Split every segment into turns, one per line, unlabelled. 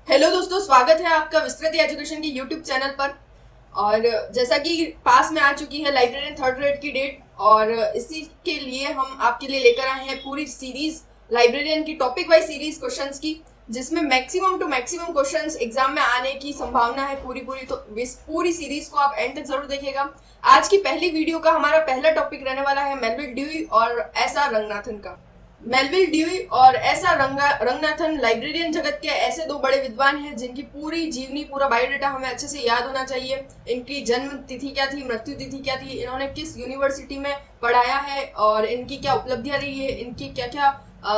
Hello दोस्तों, स्वागत है आपका विस्तृत एजुकेशन के यूट्यूब चैनल पर। और जैसा कि पास में आ चुकी है लाइब्रेरियन थर्ड ग्रेड की डेट, और इसी के लिए हम आपके लिए लेकर आए हैं पूरी सीरीज लाइब्रेरियन की टॉपिक वाइज सीरीज क्वेश्चंस की, जिसमें maximum to maximum questions exam में आने की संभावना है पूरी। तो इस पूरी सीरीज को आप एंड तक जरूर देखिएगा। आज की पहली वीडियो का हमारा पहला टॉपिक रहने वाला है मेलविल ड्यूई और एस.आर. रंगनाथन का। मेलविल ड्यूई और एस.आर. रंगनाथन लाइब्रेरियन जगत के ऐसे दो बड़े विद्वान हैं जिनकी पूरी जीवनी, पूरा बायोडाटा हमें अच्छे से याद होना चाहिए। इनकी जन्म तिथि क्या थी, मृत्यु तिथि क्या थी, इन्होंने किस यूनिवर्सिटी में पढ़ाया है और इनकी क्या उपलब्धियां रही है, इनकी क्या क्या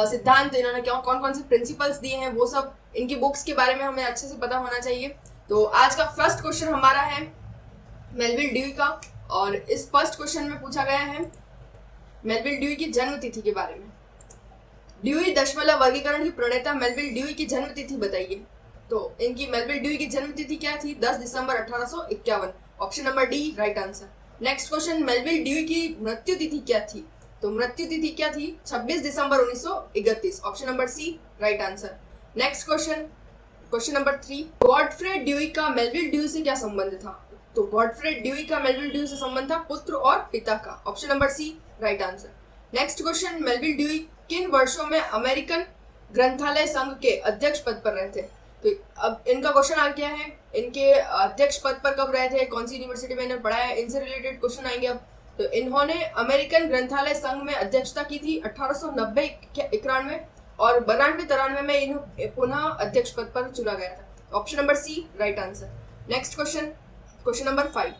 सिद्धांत, इन्होंने कौन कौन से प्रिंसिपल्स दिए हैं, वो सब इनकी बुक्स के बारे में हमें अच्छे से पता होना चाहिए। तो आज का फर्स्ट क्वेश्चन हमारा है मेलविल ड्यूई का, और इस फर्स्ट क्वेश्चन में पूछा गया है मेलविल ड्यूई की जन्म तिथि के बारे में। ड्यूई दशमलव वर्गीकरण की प्रणेता मेलविल ड्यूई की जन्म तिथि बताइए। तो इनकी मेलविल ड्यूई की जन्म तिथि क्या थी? 10 दिसंबर 1851। Option number D right answer. Next question, Melvil Dewey की मृत्यु तिथि क्या थी? तो मृत्यु तिथि क्या थी? 26 दिसंबर 1931। Option number C right answer. Next question, question number 3, Godfrey Dewey का मेलविल ड्यूई से क्या संबंध था? तो गॉडफ्रे ड्यूई का मेलविल ड्यूई से संबंध था पुत्र और पिता का। Option number C right answer. Next question, Melvil Dewey किन वर्षों में अमेरिकन ग्रंथालय संघ के अध्यक्ष पद पर रहे थे? तो अब इनका क्वेश्चन आ गया है, इनके अध्यक्ष पद पर कब रहे थे, कौन सी यूनिवर्सिटी में इन्होंने पढ़ाया है, इनसे रिलेटेड क्वेश्चन आएंगे अब। तो इन्होंने अमेरिकन ग्रंथालय संघ में अध्यक्षता की थी 1890-91 और 92-93 में इन्हें पुनः अध्यक्ष पद पर चुना गया था। Option number C right answer. Next question, question number 5,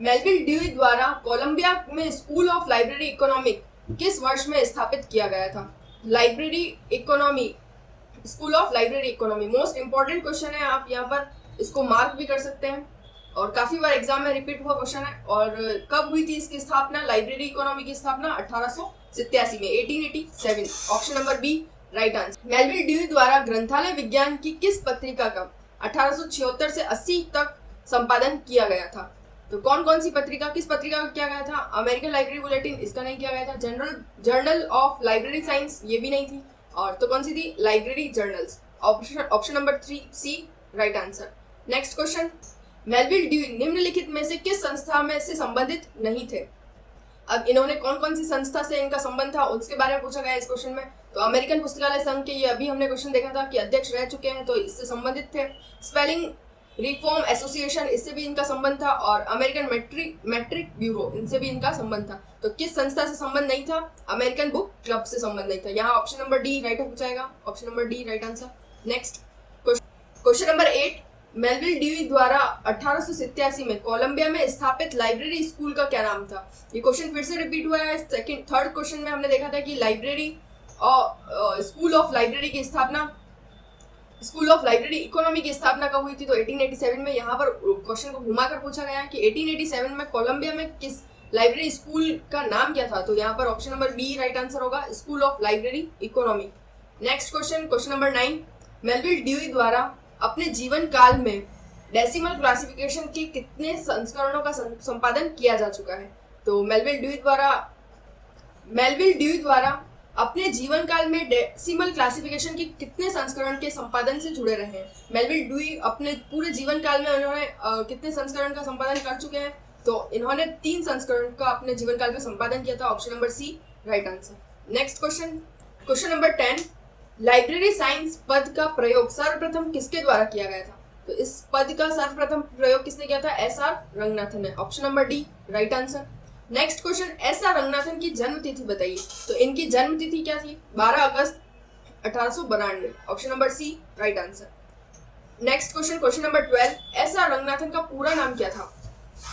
Melvil Dewey द्वारा कोलंबिया में स्कूल ऑफ लाइब्रेरी इकोनॉमिक किस वर्ष में स्थापित किया गया था? Library economy, school of library economy most important question है, आप यहाँ पर इसको मार्क भी कर सकते हैं और काफी बार एग्जाम में रिपीट हुआ क्वेश्चन है। और कब हुई थी इसकी स्थापना? लाइब्रेरी इकोनॉमी की स्थापना 1887 में, 1887। Option number B right answer. Melvil Dewey द्वारा ग्रंथालय विज्ञान की किस पत्रिका का 1876 से 80 तक संपादन किया गया था? तो कौन कौन सी पत्रिका, किस पत्रिका का किया गया था? अमेरिकन लाइब्रेरी बुलेटिन, इसका नहीं किया गया था। जर्नल ऑफ लाइब्रेरी साइंस, ये भी नहीं थी। और तो कौन सी थी? Library journals. Option number 3 C right answer. Next question, Melvil Dewey निम्नलिखित में से किस संस्था में से संबंधित नहीं थे? अब इन्होंने कौन कौन सी संस्था से इनका संबंध था उसके बारे में पूछा गया इस क्वेश्चन में। तो अमेरिकन पुस्तकालय संघ के, ये अभी हमने क्वेश्चन देखा था कि अध्यक्ष रह चुके हैं, तो इससे संबंधित थे। स्पेलिंग रिफॉर्म एसोसिएशन, इससे भी इनका संबंध था। और अमेरिकन मैट्रिक ब्यूरो, इनसे भी इनका संबंध था। तो किस संस्था से संबंध नहीं था? अमेरिकन बुक क्लब से संबंध नहीं था। यहाँ ऑप्शन नंबर डी राइट हो जाएगा। Option number D right answer. Next question number 8, Melvil Dewey द्वारा 1887 में कोलंबिया में स्थापित लाइब्रेरी स्कूल का क्या नाम था? ये क्वेश्चन फिर से रिपीट हुआ है। थर्ड क्वेश्चन में हमने देखा था कि लाइब्रेरी और स्कूल ऑफ लाइब्रेरी की स्थापना, स्कूल ऑफ लाइब्रेरी इकोनॉमी की स्थापना कब हुई थी? तो 1887 में। यहाँ पर क्वेश्चन को घुमाकर पूछा गया है कि 1887 में कोलंबिया में किस लाइब्रेरी स्कूल का नाम क्या था? तो यहाँ पर option number B right answer होगा, school of library economy. Next question, question number 9, Melvil Dewey द्वारा अपने जीवन काल में डेसिमल क्लासिफिकेशन के कितने संस्करणों का संपादन किया जा चुका है? तो मेलविल ड्यूई द्वारा अपने जीवन काल में डेसिमल क्लासिफिकेशन के कितने संस्करण के संपादन से जुड़े रहे हैं? मेलविल ड्यूई अपने पूरे जीवन काल में उन्होंने कितने संस्करण का संपादन कर चुके हैं? तो इन्होंने 3 संस्करण का अपने जीवन काल में संपादन किया था। Option number C right answer. Next question, question number 10, library science पद का प्रयोग सर्वप्रथम किसके द्वारा किया गया था? तो इस पद का सर्वप्रथम प्रयोग किसने किया था? एस.आर. रंगनाथन ने। Option number D right answer. Next question, SR. Ranganathan की जन्म तिथि बताइए। तो इनकी जन्म तिथि क्या थी? 12 अगस्त 1892। Option number C right answer. Next question, question number 12, S R. Ranganathan का पूरा नाम क्या था?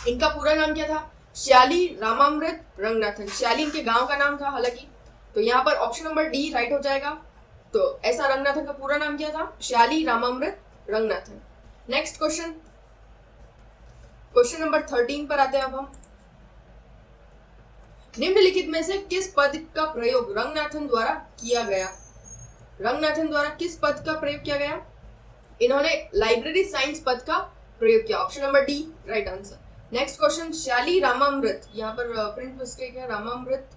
इनका पूरा नाम क्या था? श्याली रामामृत रंगनाथन। श्याली इनके गांव का नाम था हालांकि। तो यहाँ पर ऑप्शन नंबर डी राइट हो जाएगा। तो एस.आर. रंगनाथन का पूरा नाम क्या था? Shiyali Ramamrita Ranganathan. Next question, question number 13 पर आते हैं अब हम। निम्नलिखित में से किस पद का प्रयोग रंगनाथन द्वारा किया गया? रंगनाथन द्वारा किस पद का प्रयोग किया गया? इन्होंने लाइब्रेरी साइंस पद का प्रयोग किया। Option number D right answer. Next question, Shiyali Ramamrita, यहाँ पर प्रिंट मिस्टेक है, रामामृत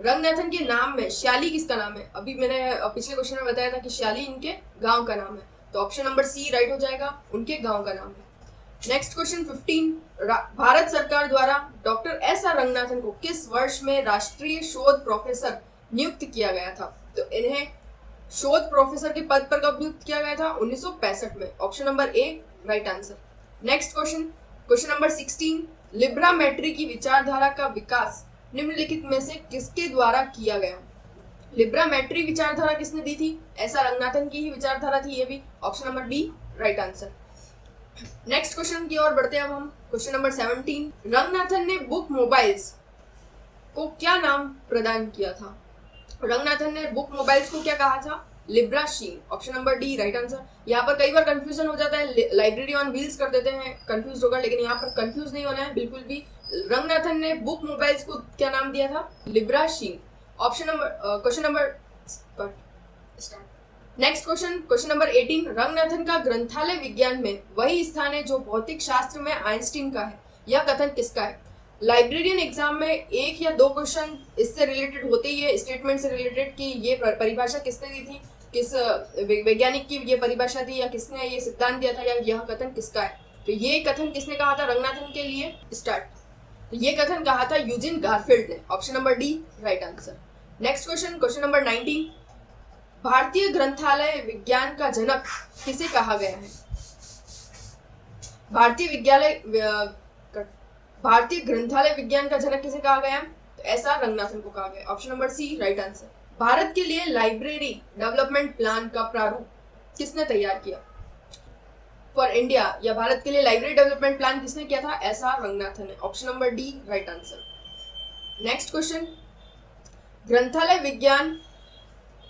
रंगनाथन के नाम में श्याली किसका नाम है? अभी मैंने पिछले क्वेश्चन में बताया था कि श्याली इनके गांव का नाम है। तो ऑप्शन नंबर सी राइट हो जाएगा, उनके गांव का नाम है। नेक्स्ट क्वेश्चन 15, भारत सरकार द्वारा डॉक्टर एस आर रंगनाथन को किस वर्ष में राष्ट्रीय शोध प्रोफेसर नियुक्त किया गया था? तो इन्हें शोध प्रोफेसर के पद पर कब नियुक्त किया गया था? 1965 में। Option number A right answer. Next question number 16, लिब्रामेट्री की विचारधारा का विकास निम्नलिखित में से किसके द्वारा किया गया? लिब्रामेट्री विचारधारा किसने दी थी? एस आर रंगनाथन की ही विचारधारा थी ये भी। Option number B right answer. Next question की ओर बढ़ते हैं अब हम। क्वेश्चन नंबर 17, रंगनाथन ने बुक मोबाइल्स को क्या नाम प्रदान किया था? रंगनाथन ने बुक मोबाइल्स को क्या कहा था? Librachine. Option number D right answer. यहाँ पर कई बार कंफ्यूजन हो जाता है, लाइब्रेरी ऑन व्हील्स कर देते हैं, कंफ्यूज होगा, लेकिन यहाँ पर कंफ्यूज नहीं होना है बिल्कुल भी। रंगनाथन ने बुक मोबाइल्स को क्या नाम दिया था? Librachine. Question number next question number 18, Ranganathan का ग्रंथालय विज्ञान में वही स्थान है जो भौतिक शास्त्र में आइंस्टीन का है, यह कथन किसका है? लाइब्रेरियन एग्जाम में एक या दो क्वेश्चन इससे रिलेटेड होते ही है, स्टेटमेंट से रिलेटेड, कि ये परिभाषा किसने दी थी, किस वैज्ञानिक की ये परिभाषा थी, या किसने ये सिद्धांत दिया था, या यह कथन किसका है? तो ये कथन किसने कहा था रंगनाथन के लिए? स्टार्ट। तो ये कथन कहा था यूजिन गारफील्ड ने। Option number D right answer. Next question number 19, भारतीय ग्रंथालय विज्ञान का जनक किसे कहा गया है? भारतीय ग्रंथालय विज्ञान का जनक किसे कहा गया? तो एस आर रंगनाथन को कहा गया। Option number C right answer. Bharat के लिए लाइब्रेरी डेवलपमेंट प्लान का प्रारूप किसने तैयार किया? फॉर इंडिया, या भारत के लिए लाइब्रेरी डेवलपमेंट प्लान किसने किया था? एस आर रंगनाथन ने। Option number D right answer. Next question, ग्रंथालय विज्ञान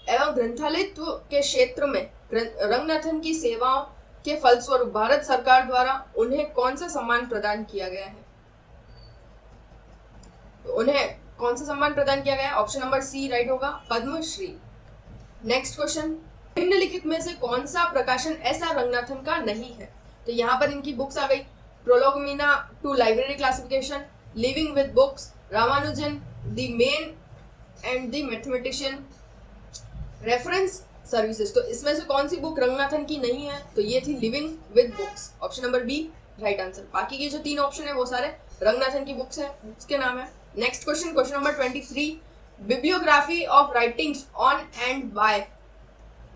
एवं ग्रंथालयत्व के क्षेत्र में रंगनाथन की सेवाओं के फलस्वरूप भारत सरकार द्वारा उन्हें कौन सा सम्मान प्रदान किया गया है? तो उन्हें कौन सा सम्मान प्रदान किया गया? ऑप्शन नंबर सी राइट होगा, पद्मश्री। नेक्स्ट क्वेश्चन, निम्नलिखित में से कौन सा प्रकाशन एस आर रंगनाथन का नहीं है? तो यहाँ पर इनकी बुक्स आ गई, prolegomena to library classification, living with books, Ramanujan, the man and the mathematician, reference services. तो इसमें से कौन सी बुक रंगनाथन की नहीं है? तो ये थी living with books. Option number B right answer. बाकी के जो 3 ऑप्शन है वो सारे रंगनाथन की बुक्स हैं, बुक्स के नाम है। Next question number 23, bibliography of writings on and by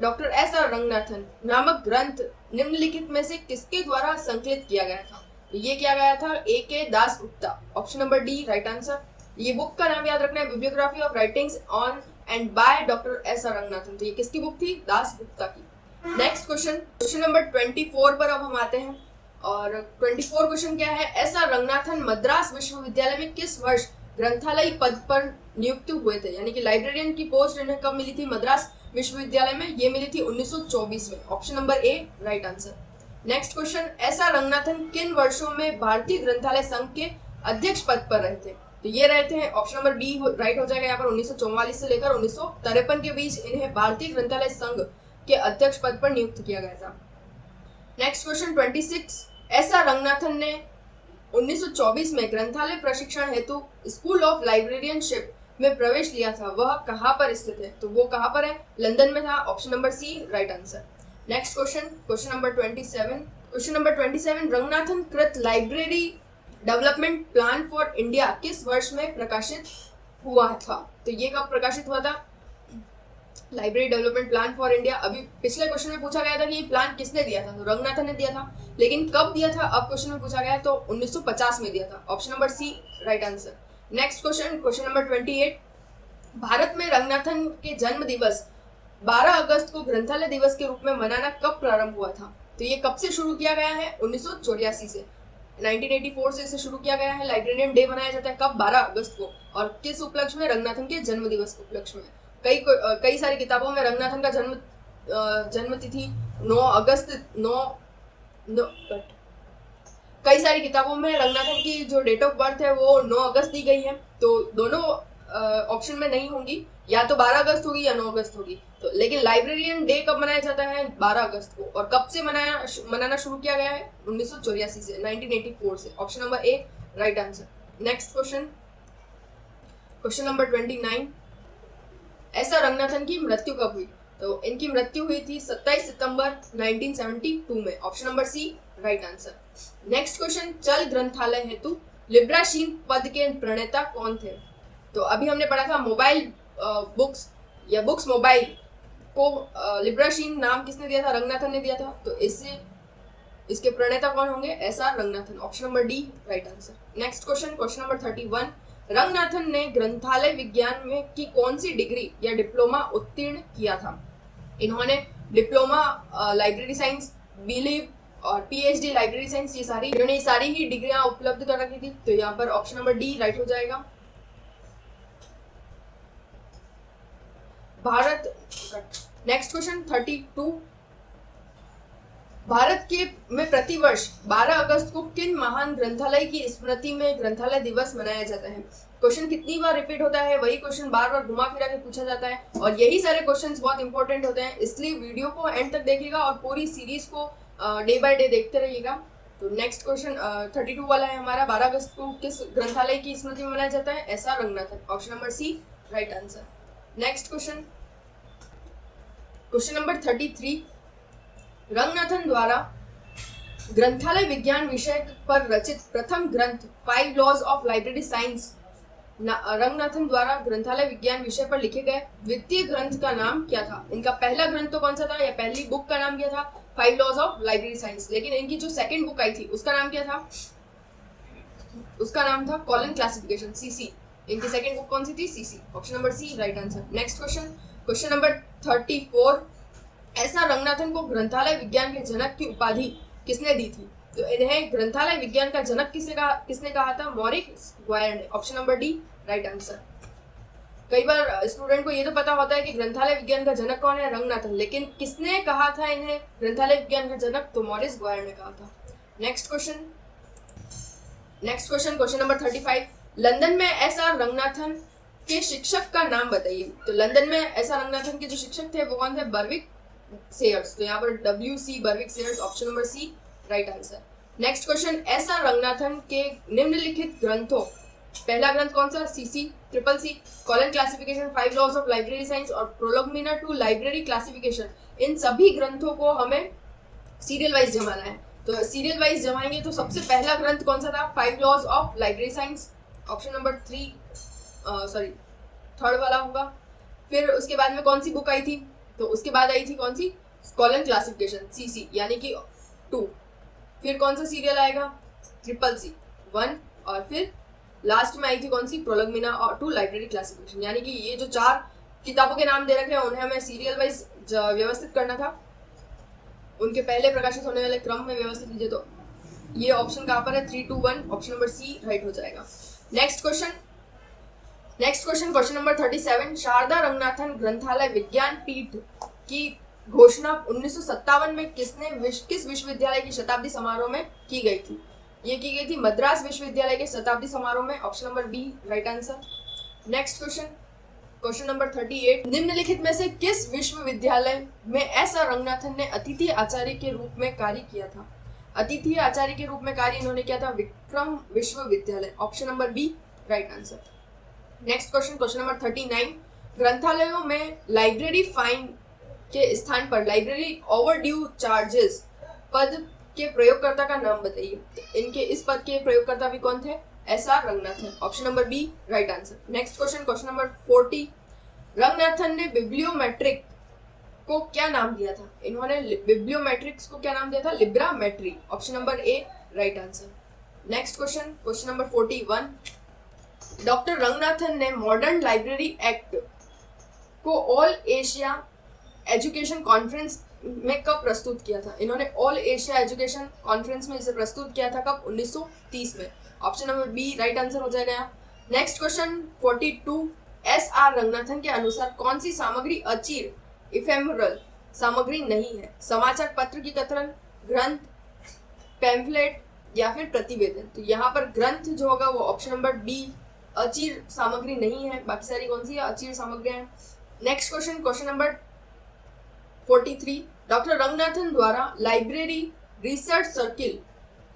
doctor S R Ranganathan नामक ग्रंथ निम्नलिखित में से किसके द्वारा संकलित किया गया था? तो ये किया गया था A K Das Gupta. Option number D right answer. ये बुक का नाम याद रखना है, bibliography of writings on and by doctor S R Ranganathan. तो ये किसकी बुक थी? दास गुप्ता की। नेक्स्ट क्वेश्चन नंबर 24 पर अब हम आते हैं, और 24 क्वेश्चन क्या है? एस आर रंगनाथन मद्रास विश्वविद्यालय में किस वर्ष ग्रंथालय पद पर नियुक्त हुए थे? यानी कि लाइब्रेरियन की पोस्ट इन्हें कब मिली थी मद्रास विश्वविद्यालय में? ये मिली थी 1924 में। Option number A right answer. Next question, S R Ranganathan किन वर्षों में भारतीय ग्रंथालय संघ के अध्यक्ष पद पर रहे थे? तो ये रहते हैं, ऑप्शन नंबर बी राइट हो जाएगा यहाँ पर, 1944 से लेकर 1953 के बीच इन्हें भारतीय ग्रंथालय संघ के अध्यक्ष पद पर नियुक्त किया गया था। Next question 26, S R Ranganathan ने 1924 में ग्रंथालय प्रशिक्षण हेतु स्कूल ऑफ लाइब्रेरियनशिप में प्रवेश लिया था, वह कहाँ पर स्थित है? तो वो कहाँ पर है? लंदन में था। Option number C right answer. Next question number 27, Ranganathan कृत library development plan for India किस वर्ष में प्रकाशित हुआ था? तो ये कब प्रकाशित हुआ था? Library development plan for India. अभी पिछले क्वेश्चन में पूछा गया था कि ये प्लान किसने दिया था? तो रंगनाथन ने दिया था, लेकिन कब दिया था? अब क्वेश्चन में पूछा गया तो 1950 में दिया था। Option number C right answer. Next question number 28, Bharat में रंगनाथन के जन्म दिवस 12 अगस्त को ग्रंथालय दिवस के रूप में मनाना कब प्रारंभ हुआ था? तो ये कब से शुरू किया गया है? 1984 से। 1984 से इसे शुरू किया गया है। लाइब्रेरियन डे मनाया जाता है कब? 12 अगस्त को। और किस उपलक्ष्य में? रंगनाथन के जन्म दिवस के उपलक्ष्य में। कई सारी किताबों में रंगनाथन का जन्म तिथि 9 अगस्त कई सारी किताबों में रंगनाथन की जो डेट ऑफ बर्थ है वो 9 अगस्त दी गई है। तो दोनों ऑप्शन में नहीं होंगी, या तो 12 अगस्त होगी या 9 अगस्त होगी। तो लेकिन लाइब्रेरियन डे कब मनाया जाता है? 12 अगस्त को। और कब से मनाना शुरू किया गया है? 1984 से, 1984 से। Option number A right answer. Next question number 29, S R Ranganathan की मृत्यु कब हुई? तो इनकी मृत्यु हुई थी 27 सितंबर 1972 में। Option number C right answer. Next question, चल ग्रंथालय हेतु लिब्राशीन पद के प्रणेता कौन थे? तो अभी हमने पढ़ा था मोबाइल बुक्स या बुक्स मोबाइल को लिब्राशीन नाम किसने दिया था? रंगनाथन ने दिया था। तो इसके प्रणेता कौन होंगे? SR Ranganathan. Option number D right answer. Next question, question number 31, Ranganathan ने ग्रंथालय विज्ञान में की कौन सी डिग्री या डिप्लोमा उत्तीर्ण किया था? इन्होंने डिप्लोमा लाइब्रेरी साइंस, बिलीव और पीएचडी लाइब्रेरी साइंस, इन्होंने सारी ही डिग्रियां उपलब्ध कर रखी थी। तो यहाँ पर ऑप्शन नंबर डी राइट हो जाएगा। नेक्स्ट क्वेश्चन 32, भारत के में प्रतिवर्ष 12 अगस्त को किन महान ग्रंथालय की स्मृति में ग्रंथालय दिवस मनाया जाता है? क्वेश्चन कितनी बार रिपीट होता है, वही क्वेश्चन बार बार घुमा फिरा के पूछा जाता है और यही सारे क्वेश्चंस बहुत इंपॉर्टेंट होते हैं, इसलिए वीडियो को एंड तक देखिएगा और पूरी सीरीज को डे बाय डे देखते रहिएगा। तो नेक्स्ट क्वेश्चन 32 वाला है हमारा, 12 अगस्त को किस ग्रंथालय की स्मृति में मनाया जाता है? S R Ranganathan. Option number C right answer. Next question, question number 33, Ranganathan द्वारा ग्रंथालय विज्ञान विषय पर रचित प्रथम ग्रंथ 5 laws of library science, Ranganathan द्वारा ग्रंथालय विज्ञान विषय पर लिखे गए द्वितीय ग्रंथ का नाम क्या था? इनका पहला ग्रंथ तो कौन सा था या पहली बुक का नाम क्या था? 5 लॉज ऑफ लाइब्रेरी साइंस। लेकिन इनकी जो सेकंड बुक आई थी उसका नाम क्या था? उसका नाम था कॉलन क्लासिफिकेशन, सीसी। इनकी सेकंड बुक कौन सी थी? CC. Option number C right answer. Next question, question number 34, S R Ranganathan को ग्रंथालय विज्ञान के जनक की उपाधि किसने दी थी? तो इन्हें ग्रंथालय विज्ञान का जनक किसने कहा था? मॉरिस ग्वायर ने। Option number D right answer. कई बार स्टूडेंट को ये तो पता होता है कि ग्रंथालय विज्ञान का जनक कौन है? रंगनाथन। लेकिन किसने कहा था इन्हें ग्रंथालय विज्ञान का जनक? तो मॉरिस ग्वायर ने कहा था। Next question, question number 35, London में एसआर रंगनाथन के शिक्षक का नाम बताइए। तो लंदन में एसआर रंगनाथन के जो शिक्षक थे वो कौन थे? Berwick Sayers. तो यहाँ पर WC Berwick Sayers. Option number C right answer. Next question, SR Ranganathan के निम्नलिखित ग्रंथों, पहला ग्रंथ कौन सा? CC, triple C, colon classification, 5 laws of library science और प्रोलोगमिना टू लाइब्रेरी क्लासिफिकेशन, इन सभी ग्रंथों को हमें सीरियल वाइज जमाना है। तो सीरियल वाइज जमाएंगे तो सबसे पहला ग्रंथ कौन सा था? 5 laws of library science. Option number third वाला होगा। फिर उसके बाद में कौन सी बुक आई थी? तो उसके बाद आई थी कौन सी? कॉलन क्लासिफिकेशन, सीसी, यानी कि 2। फिर कौन सा सीरियल आएगा? Triple C 1। और फिर लास्ट में आई थी कौन सी? प्रोलोगमिना और टू लाइब्रेरी क्लासिफिकेशन। यानी कि ये जो 4 किताबों के नाम दे रखे हैं उन्हें हमें सीरियल वाइज व्यवस्थित करना था, उनके पहले प्रकाशित होने वाले क्रम में व्यवस्थित कीजिए। तो ये ऑप्शन कहाँ पर है? 3, 2, 1। ऑप्शन नंबर सी राइट हो जाएगा। Next question, question number 37, Sarada Ranganathan ग्रंथालय विज्ञान पीठ की घोषणा 1957 में किस विश्वविद्यालय की शताब्दी समारोह में की गई थी? ये की गई थी मद्रास विश्वविद्यालय के शताब्दी समारोह में। Option number B right answer. Next question number 38, निम्नलिखित में से किस विश्वविद्यालय में एसआर रंगनाथन ने अतिथि आचार्य के रूप में कार्य किया था? अतिथि आचार्य के रूप में कार्य इन्होंने किया था विक्रम विश्वविद्यालय। Option number B right answer. Next question number 39, ग्रंथालयों में लाइब्रेरी फाइन के स्थान पर लाइब्रेरी ओवरड्यू चार्जेस पद के प्रयोगकर्ता का नाम बताइए। इनके इस पद के प्रयोगकर्ता भी कौन थे? S R Ranganathan. Option number B right answer. Next question number 40, Ranganathan ने बिब्लियोमेट्रिक को क्या नाम दिया था? इन्होंने बिब्लियोमेट्रिक्स को क्या नाम दिया था? Librametry. Option number A right answer. Next question number 41, doctor Ranganathan ने मॉडर्न लाइब्रेरी एक्ट को ऑल एशिया एजुकेशन कॉन्फ्रेंस में कब प्रस्तुत किया था? इन्होंने ऑल एशिया एजुकेशन कॉन्फ्रेंस में इसे प्रस्तुत किया था कब? 1930 में। Option number B right answer हो जाएगा। नेक्स्ट क्वेश्चन 42, एसआर रंगनाथन के अनुसार कौन सी सामग्री अचीर इफेमरल सामग्री नहीं है? समाचार पत्र की कतरन, ग्रंथ, पैम्फलेट या फिर प्रतिवेदन। तो यहाँ पर ग्रंथ जो होगा वो ऑप्शन नंबर बी अचीर सामग्री नहीं है, बाकी सारी कौन सी है? अचीर सामग्रियां हैं। Next question number 43, doctor Ranganathan द्वारा लाइब्रेरी रिसर्च सर्किल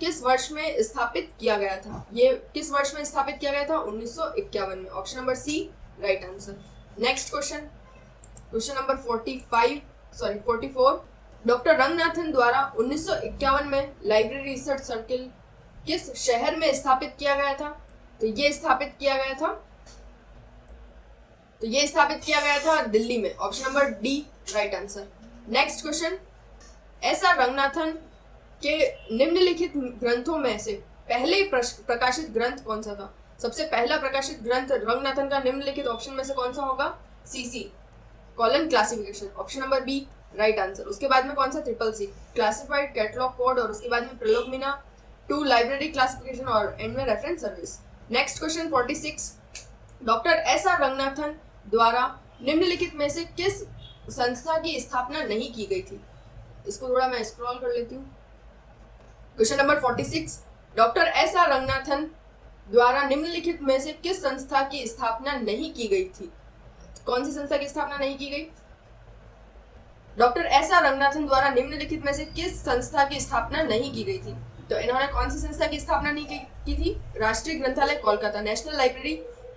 किस वर्ष में स्थापित किया गया था? ये किस वर्ष में स्थापित किया गया था? 1951 में। Option number C right answer. Next question number 44, doctor Ranganathan द्वारा 1951 में लाइब्रेरी रिसर्च सर्किल किस शहर में स्थापित किया गया था? तो ये स्थापित किया गया था दिल्ली में। Option number D right answer. Next question, ऐसा रंगनाथन के निम्नलिखित ग्रंथों में से पहले प्रकाशित ग्रंथ कौन सा था? सबसे पहला प्रकाशित ग्रंथ रंगनाथन का निम्नलिखित ऑप्शन में से कौन सा होगा? CC colon classification. Option number B right answer. उसके बाद में कौन सा? Triple C classified catalogue code, और उसके बाद में प्रलोभनीना 2 लाइब्रेरी क्लासिफिकेशन, और एंड में reference service. Next question 46, doctor S R Ranganathan द्वारा निम्नलिखित में से किस संस्था की स्थापना नहीं की गई थी? इसको थोड़ा मैं स्क्रॉल कर लेती हूँ। Question number 46, doctor S R Ranganathan द्वारा निम्नलिखित में से किस संस्था की स्थापना नहीं की गई थी? कौन सी संस्था की स्थापना नहीं की गई? डॉक्टर एस आर रंगनाथन द्वारा निम्नलिखित में से किस संस्था की स्थापना नहीं की गई थी? तो इन्होंने कौन सी संस्था की स्थापना नहीं की थी? राष्ट्रीय ग्रंथालय कोलकाता, नेशनल लाइब्रेरी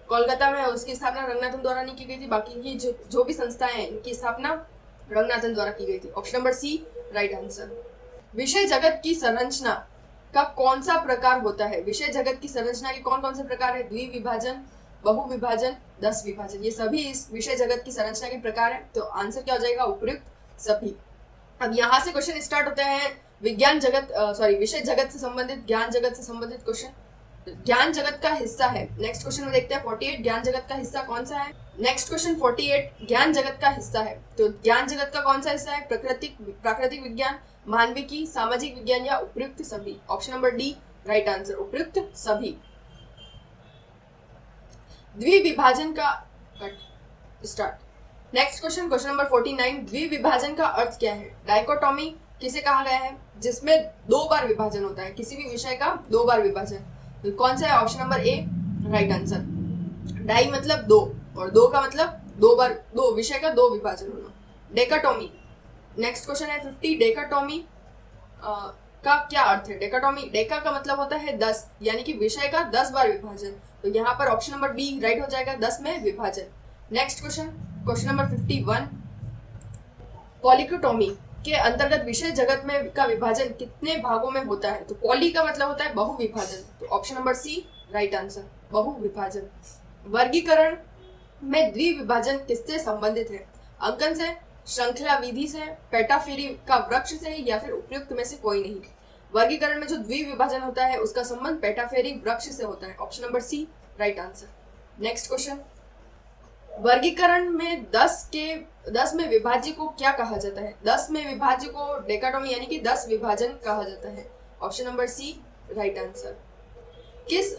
कोलकाता में उसकी स्थापना रंगनाथन द्वारा नहीं की गई थी। बाकी की जो भी संस्थाएं हैं इनकी स्थापना रंगनाथन द्वारा की गई थी। Option number C right answer. विषय जगत की संरचना का कौन सा प्रकार होता है? विषय जगत की संरचना के कौन कौन से प्रकार है? द्विविभाजन, बहुविभाजन, 10 विभाजन, ये सभी इस विषय जगत की संरचना के प्रकार है। तो आंसर क्या हो जाएगा? उपयुक्त सभी। अब यहाँ से क्वेश्चन स्टार्ट होते हैं विषय जगत से संबंधित, ज्ञान जगत से संबंधित क्वेश्चन। ज्ञान जगत का हिस्सा है। नेक्स्ट क्वेश्चन में देखते हैं 48, ज्ञान जगत का हिस्सा कौन सा है? नेक्स्ट क्वेश्चन 48, ज्ञान जगत का हिस्सा है। तो ज्ञान जगत का कौन सा हिस्सा है? प्राकृतिक विज्ञान, मानविकी, सामाजिक विज्ञान, या उपयुक्त सभी? Option number D right answer, उपयुक्त सभी। द्विविभाजन का स्टार्ट। नेक्स्ट क्वेश्चन नंबर 49, द्विविभाजन का अर्थ क्या है? डाइकोटॉमी किसे कहा गया है? जिसमें 2 बार विभाजन होता है, किसी भी विषय का 2 बार विभाजन। तो कौन सा है? Option number A right answer. Di मतलब 2, और 2 का मतलब 2 बार, 2 विषय का 2 विभाजन होना। डेकाटॉमी, नेक्स्ट क्वेश्चन है 50, डेकाटॉमी का क्या अर्थ है? डेकाटॉमी, डेका का मतलब होता है 10, यानी कि विषय का 10 बार विभाजन। तो यहाँ पर ऑप्शन नंबर बी राइट हो जाएगा, 10 में विभाजन। नेक्स्ट क्वेश्चन नंबर 51, पॉलीक्रोटोमी के अंतर्गत विषय जगत में का विभाजन कितने भागों में होता है? तो पॉली का मतलब होता है बहुविभाजन। तो option number C right answer, बहुविभाजन। वर्गीकरण में द्विविभाजन किससे संबंधित है? अंकन से, श्रृंखला विधि से, पेटाफेरी का वृक्ष से, या फिर उपयुक्त में से कोई नहीं। वर्गीकरण में जो द्विविभाजन होता है उसका संबंध पेटाफेरी वृक्ष से होता है। Option number C right answer. Next question, वर्गीकरण में 10 में विभाज्य को क्या कहा जाता है? 10 में विभाज्य को डेकाटॉमी यानी कि 10 विभाजन कहा जाता है। Option number C right answer.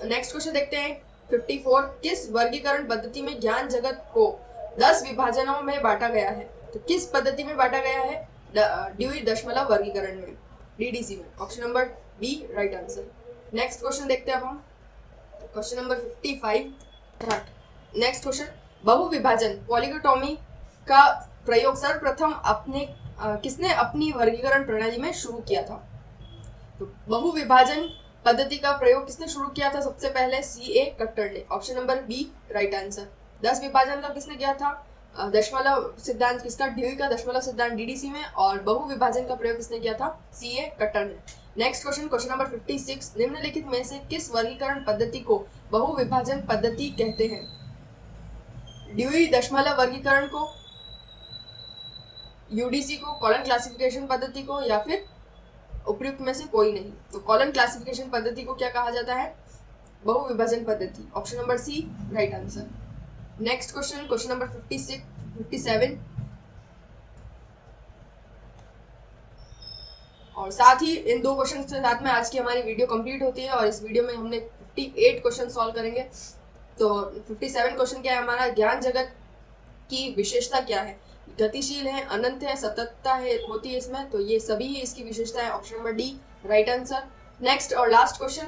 Next question देखते हैं 54, किस वर्गीकरण पद्धति में ज्ञान जगत को 10 विभाजनों में बांटा गया है? तो किस पद्धति में बांटा गया है? ड्यूई दशमलव वर्गीकरण में, डीडीसी में। Option number B right answer. Next question देखते हैं अब हम क्वेश्चन नंबर 55। नेक्स्ट क्वेश्चन, बहुविभाजन पॉलीक्रोटोमी का प्रयोग सर्वप्रथम किसने अपनी वर्गीकरण प्रणाली में शुरू किया था? तो बहुविभाजन पद्धति का प्रयोग किसने शुरू किया था सबसे पहले? सीए कट्टर ने। Option number B right answer. 10 विभाजन का किसने किया था? दशमलव सिद्धांत किसका? ड्यूई का दशमलव सिद्धांत डीडीसी में। और बहुविभाजन का प्रयोग किसने किया था? सीए कट्टर ने। नेक्स्ट क्वेश्चन नंबर 56, निम्नलिखित में से किस वर्गीकरण पद्धति को बहुविभाजन पद्धति कहते हैं? ड्यूई दशमलव वर्गीकरण को, यूडीसी को, कॉलन क्लासिफिकेशन पद्धति को, या फिर उपयुक्त में से कोई नहीं। तो कॉलन क्लासिफिकेशन पद्धति को क्या कहा जाता है? बहुविभाजन पद्धति। Option number C right answer. Next question number 57, और साथ ही इन 2 क्वेश्चन के साथ में आज की हमारी वीडियो कंप्लीट होती है। और इस वीडियो में हमने 58 क्वेश्चन सॉल्व करेंगे। तो 57 क्वेश्चन क्या है हमारा? ज्ञान जगत की विशेषता क्या है? गतिशील है, अनंत है, सततता है होती है इसमें। तो ये सभी इसकी विशेषता है। Option number D right answer. Next और लास्ट क्वेश्चन,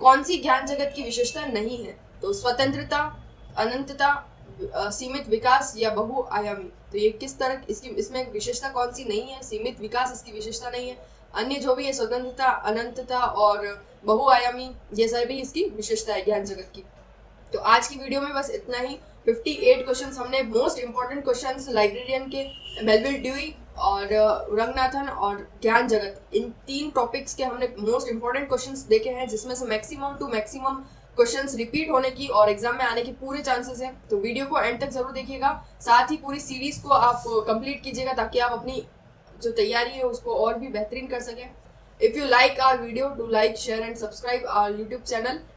कौन सी ज्ञान जगत की विशेषता नहीं है? तो स्वतंत्रता, अनंतता, सीमित विकास, या बहुआयामी। तो ये किस तरह इसमें विशेषता कौन सी नहीं है? सीमित विकास इसकी विशेषता नहीं है। अन्य जो भी है स्वतंत्रता, अनंतता और बहुआयामी, ये सभी इसकी विशेषता है ज्ञान जगत की। तो आज की वीडियो में बस इतना ही। 58 क्वेश्चंस हमने मोस्ट इंपॉर्टेंट क्वेश्चंस लाइब्रेरियन के, मेलविल ड्यूई और रंगनाथन और ज्ञान जगत, इन 3 टॉपिक्स के हमने मोस्ट इंपॉर्टेंट क्वेश्चंस देखे हैं, जिसमें से maximum to maximum questions repeat होने की और एग्जाम में आने की पूरे चांसेस हैं। तो वीडियो को एंड तक जरूर देखिएगा, साथ ही पूरी सीरीज को आप कंप्लीट कीजिएगा ताकि आप अपनी जो तैयारी है उसको और भी बेहतरीन कर सकें। If you like our video, do like, share and subscribe our YouTube channel.